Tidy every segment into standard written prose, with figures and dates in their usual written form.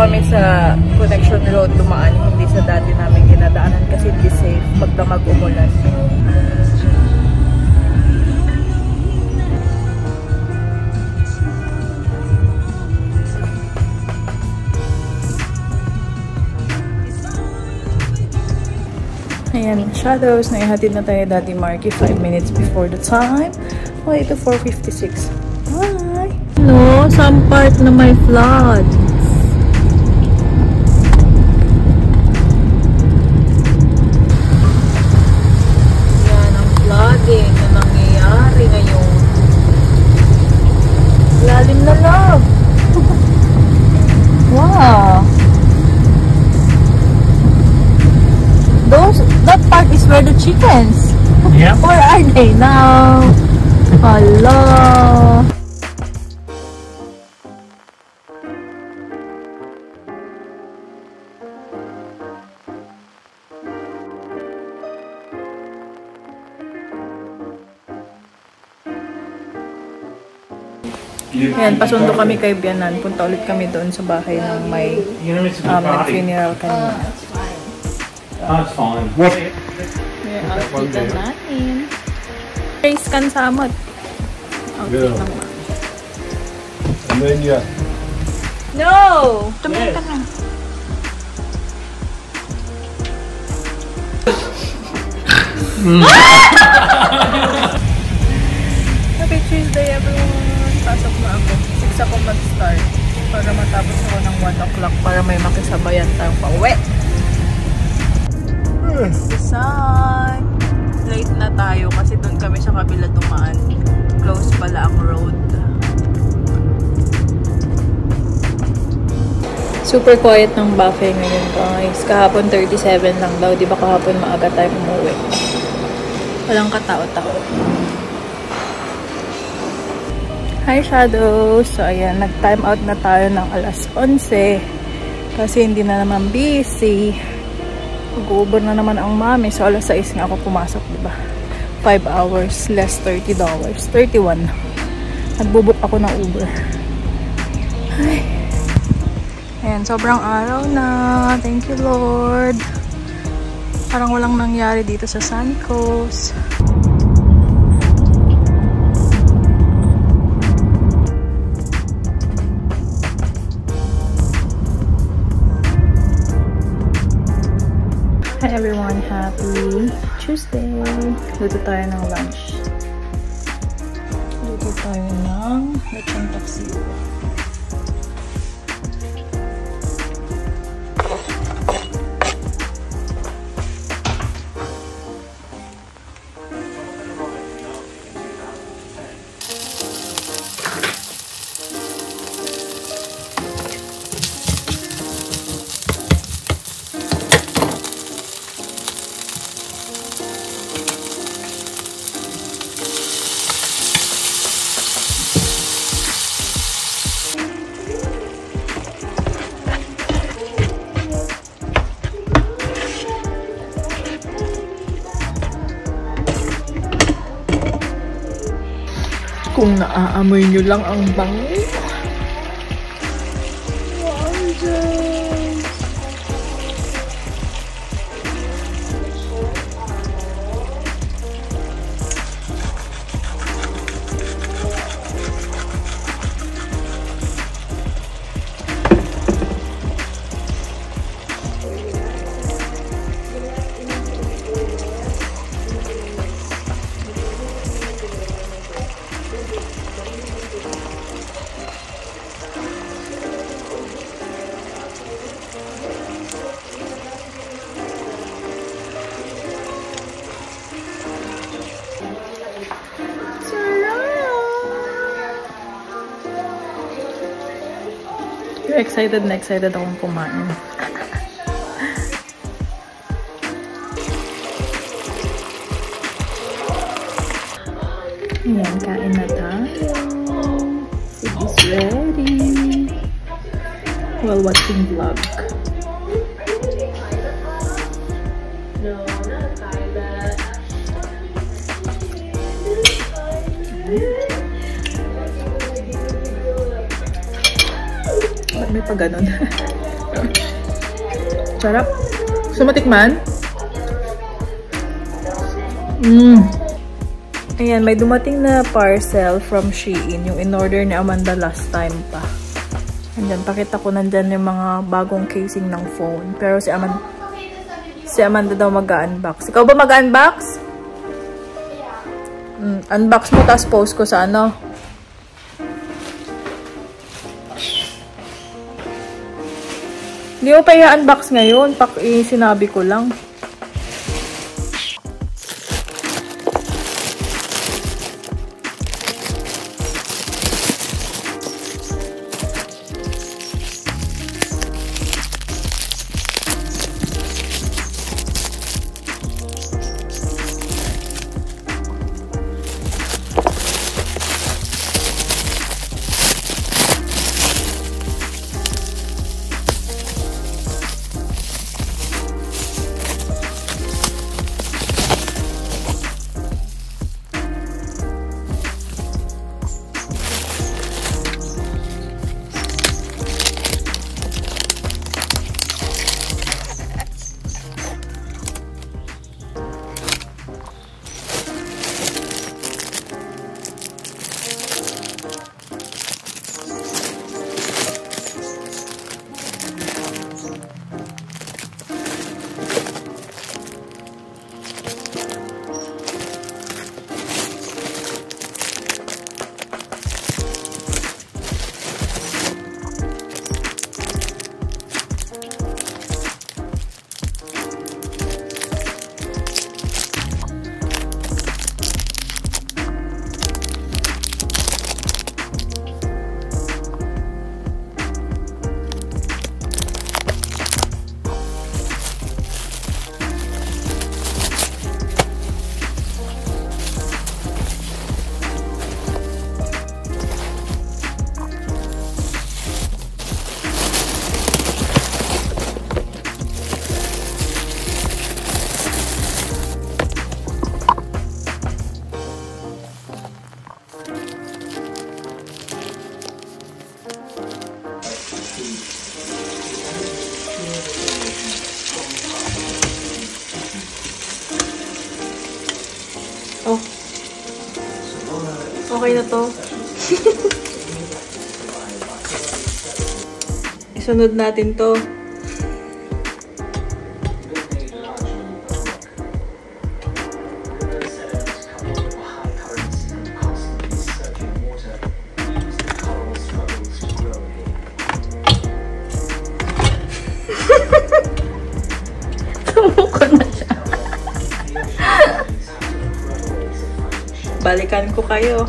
kami sa Connection Road dumaan, hindi sa dati namin ginadaanan kasi hindi safe pagka mag-umulan. Ayan, Shadows. Naihatid na tayo Daddy Marky 5 minutes before the time. Okay, ito 4:56. Hi! Hello, some part na may flood. Yan ang flooding na nangyayari ngayon. Lalim na love! Wow! That part is where the chickens. Yeah. Where are they now? Hello. Ayan, pasundo kami kay Bianan. Punta ulit kami doon sa bahay ng may nag-funeral kanina. That's fine. What? Outfit natin. Face kan samot. Outfit ng mama. And then yeah. No! Tumingin ka na. Happy Tuesday everyone! Pasok na ako. 6 ako mag-start. Para matapos ako ng 1 o'clock para may makisabayan tayong pauwi. Design. Late na tayo kasi doon kami sa kabila dumaan. Close pala ang road. Super quiet ng buffet ngayon guys. Kahapon 37 lang daw. Di ba kahapon maaga tayo umuwi? Walang katao-tao. Hi Shadows! So ayan, nag-time out na tayo ng alas 11. Kasi hindi na naman busy. Mag-Uber na naman ang mami. So, alas 6 nga ako pumasok, diba? 5 hours, less $30. 31. Nagbubook ako ng Uber. Ay. Ayan, sobrang araw na. Thank you, Lord. Parang walang nangyari dito sa Sunny Coast. Hi everyone, happy Tuesday! Luto tayo ng lunch. Luto tayo ng lechon taksiyo. Kung naaamoy nyo lang ang bango. Wow, Diyos. Excited na excited akong kumain. Ayan, kain na tayo. Food is ready. While watching vlog. May pa ganun. Sarap. Gusto mo tikman? Ayan, may dumating na parcel from Shein. Yung in-order ni Amanda last time pa. Andyan, pakita ko nandyan yung mga bagong casing ng phone. Pero si Amanda daw mag-unbox. Ikaw ba mag-unbox? Unbox mo, tapos post ko sa ano. Hindi mo pa i-unbox ngayon. Sinabi ko lang. Oh. Okay na to. Isunod natin to. Tumuko na siya. Balikan ko kayo.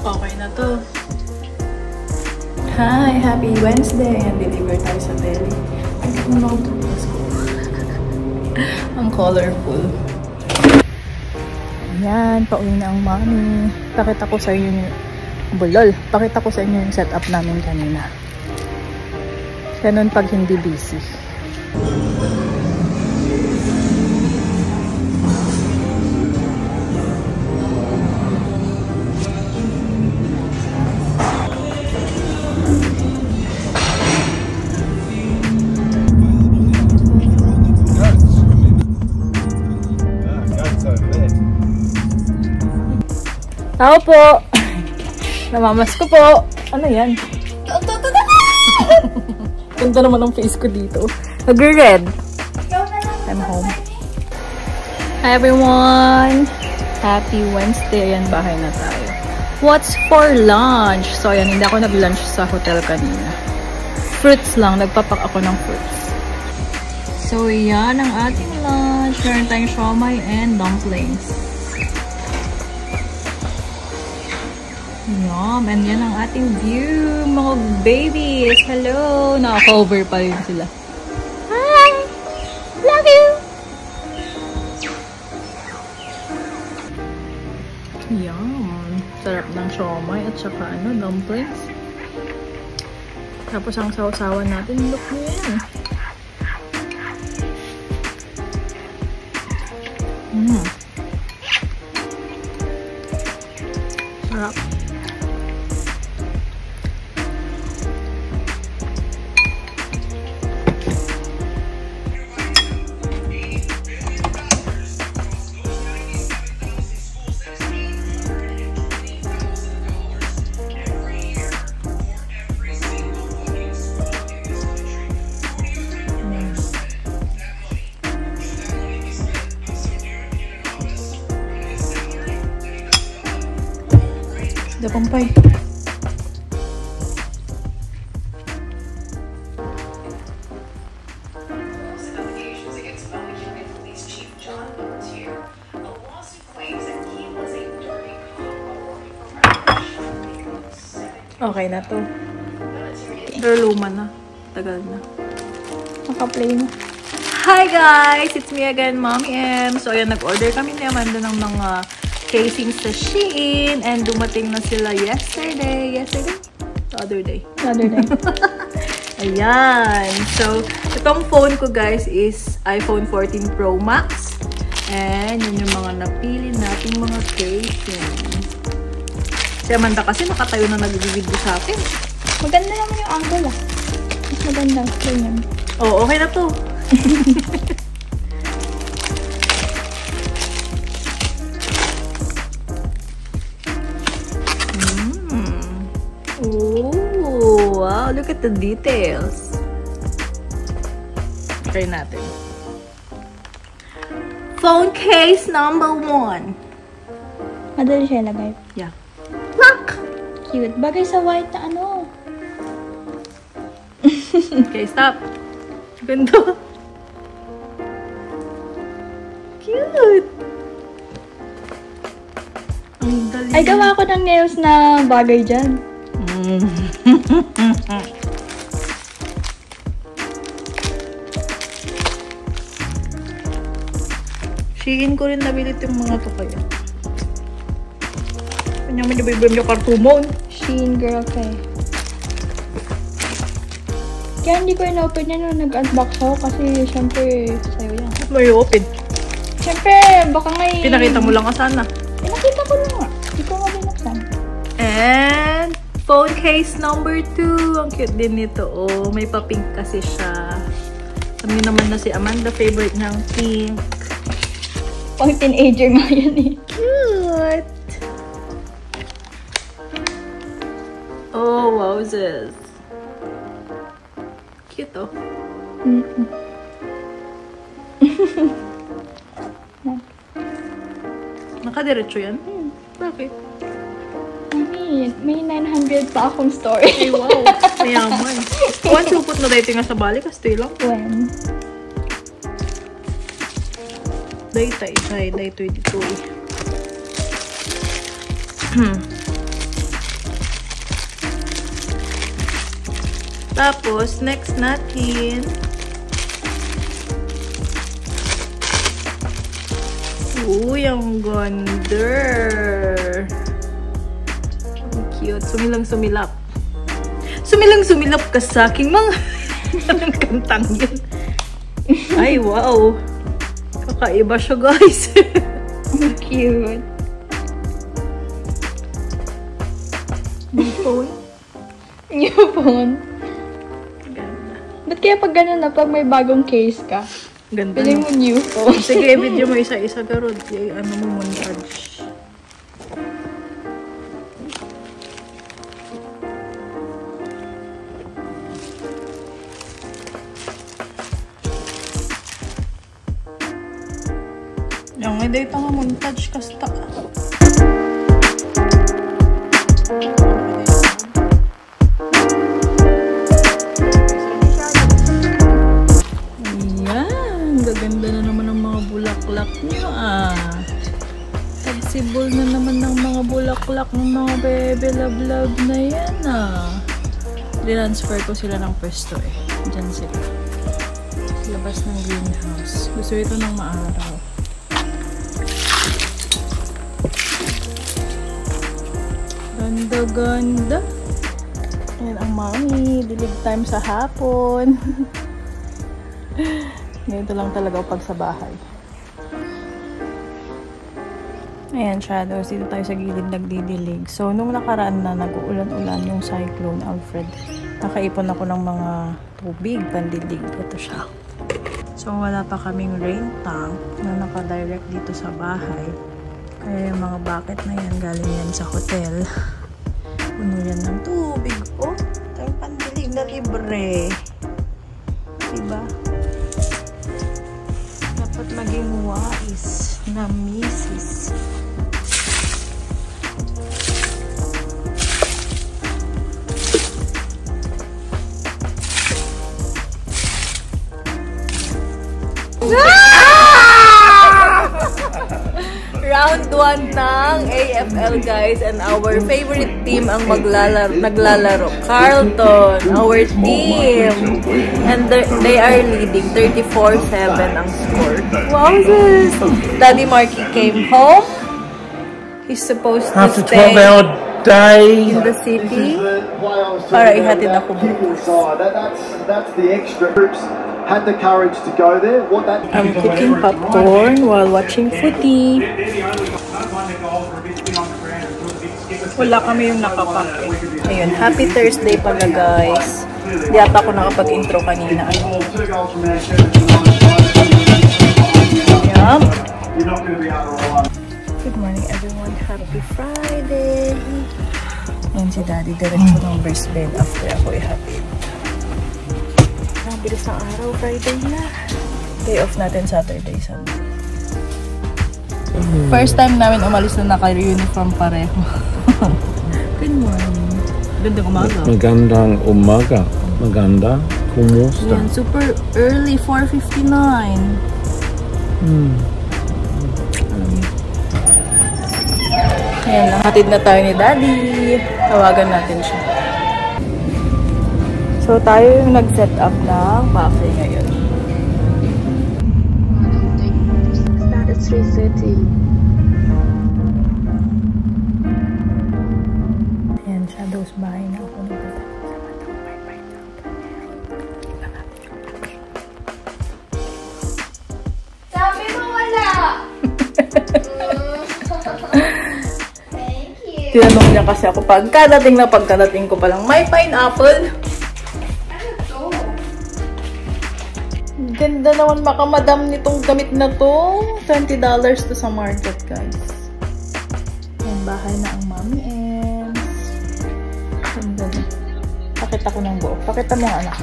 Okay na to. Hi! Happy Wednesday! And deliver tayo sa deli. Ang ganda ng toothpaste ko. Ang colorful. Ayan, pauwi na ang mommy. Pakita ko sa inyo yung bulol. Pakita ko sa inyo yung setup namin kanina. Ganun pag hindi busy. Tao po! Namamas ko po! Ano yan? Ganda naman ang face ko dito. Nagre-red. I'm home. Hi everyone! Happy Wednesday. Ayan, bahay na tayo. What's for lunch? So ayan, hindi ako nag-lunch sa hotel kanina. Fruits lang. Nagpapak ako ng fruits. So yan ang ating lunch. Meron tayong siomai and dumplings. Yum! And yan ang ating view, mga babies! Hello! Naka-cover pa rin sila. Hi! Love you! Yum! Sarap ng siomai at saka dumplings. Tapos ang sausawan natin, look mo yan. Harap. Dapampay. Okay na to. Pero luma na. Tagal na. Naka-play na. Hi guys! It's me again, Mommy M. So ayan, nag-order kami ni Amanda ng mga casings sa Shein and dumating na sila yesterday. The other day. Ayan. So, itong phone ko guys is iPhone 14 Pro Max. And yun yung mga napili nating mga casing. Si Amanda kasi nakatayo na nag-video sa akin. Maganda naman yung angle ah. Mas maganda. Ganyan. Oh, okay na to. Oh, wow. Look at the details. Try natin. Phone case number 1. Madali siya ilagay. Yeah. Look! Cute. Bagay sa white na ano. Okay, stop. Ganda. Cute. Ang dali. Ay, gawa ko ng nails na bagay dyan. Shein ko rin nabili yung mga to kaya. Kanya mo nabibim yung cartoon. Shein girl kay. Kaya hindi ko in-open yan nung nag-unbox ako kasi syempre sa'yo yan. May open. Syempre, baka may... Pinakita mo lang ka sana. Pinakita ko lang nga. Hindi ko nga binuksan. And phone case number 2. Ang cute din nito. Oh, may pa-pink kasi siya. Kami naman na si Amanda, favorite niyang pink. Pang teenager nga yan eh. Cute! Oh, wowzers. Cute oh. Nakadiretso yan? Bakit? May 900 pa akong story. Ay, wow. Mayaman. Once upot na dahil nga sa balik, stay lang. When? Day 22 eh. Tapos, next natin. Uy, ang ganda. Ang cute. Sumilang-sumilap. Sumilang-sumilap ka sa aking mga... Anong kantang yun? Ay, wow. Kakaiba siya, guys. Ang cute. New phone. New phone. Ganda. Ba't kaya pag gano'n na, pag may bagong case ka, Ganda. pili mo new phone? Sige, video mo isa-isa garod. Ano mo, montage. Yung may data nga montage kasta. Ayan, gaganda na naman ang mga bulaklak niyo ah. Tagsibol na naman ng mga bulaklak ng mga bebe love na yan ah. Transfer ko sila ng pwesto eh. Diyan sila. Labas ng greenhouse. Gusto ito ng maaraw. Ganda-ganda. Ayan ang mommy. Dilig time sa hapon. Ganito lang talaga pag sa bahay. Ayan, shadows. Dito tayo sa gilid nagdidilig. So, nung nakaraan na nag-uulan-ulan yung Cyclone Alfred, nakaipon ako ng mga tubig, pandilig. Ito siya. So, wala pa kaming rain tank na naka-direct dito sa bahay. Kaya yung mga bucket na yan, galing yan sa hotel. Puno yan ng tubig. Oh, tayong pandilig na libre. Diba? Dapat maging wise na misis. Round 1 ng AFL, guys, and our favorite team ang naglalaro. Carlton, our team. And they are leading 34-7 ang score. Wow, sis! Daddy Marky came home. He's supposed to After stay 12-hour day in the city para ihatid ako bukas. That's the extra groups had the courage to go there. I'm cooking popcorn while watching footy. Wala kami yung nakapak. Ayun, happy Thursday pala, guys. Di ata ako nakapag-intro kanina. Yup. Good morning, everyone. Happy Friday. Ayan si Daddy. Diretso ng Brisbane after ako ihatid. Ang bilis ng araw, Friday na. Day off natin Saturday, Sunday. First time namin umalis na naka-uniform pareho. Good morning. Gandang umaga. Magandang umaga. Maganda. Kumusta? Yan, super early, 4:59. Ayan, nahatid na tayo ni Daddy. Tawagan natin siya. So, tayo yung nag-set up ng cafe ngayon. Start at 3:30. Ayan, shadows bahay na ako nagtatapos sa matang bye-bye na. Sabi mo wala! Thank you. Tinanong niya kasi ako pagkadating ko palang may pineapple. Ganda naman makamadam nitong gamit na to. $20 to sa market, guys. Yan, bahay na ang Mommy Ems. Ganda na. Pakita ko ng buo. Pakita mo ang anak.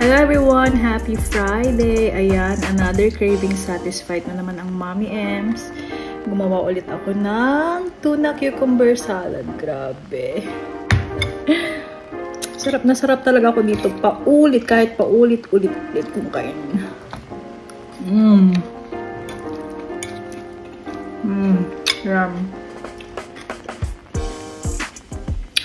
Hello everyone! Happy Friday! Ayan, another craving satisfied na naman ang Mommy Ems. Gumawa ulit ako ng tuna cucumber salad. Grabe. Sarap na sarap talaga ako dito. Paulit, kahit paulit-ulit kung kainin. Yum.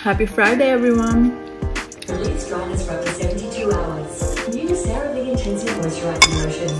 Happy Friday, everyone! Release dryness for up to 72 hours. New CeraVe Intensive Moisturizing Lotion.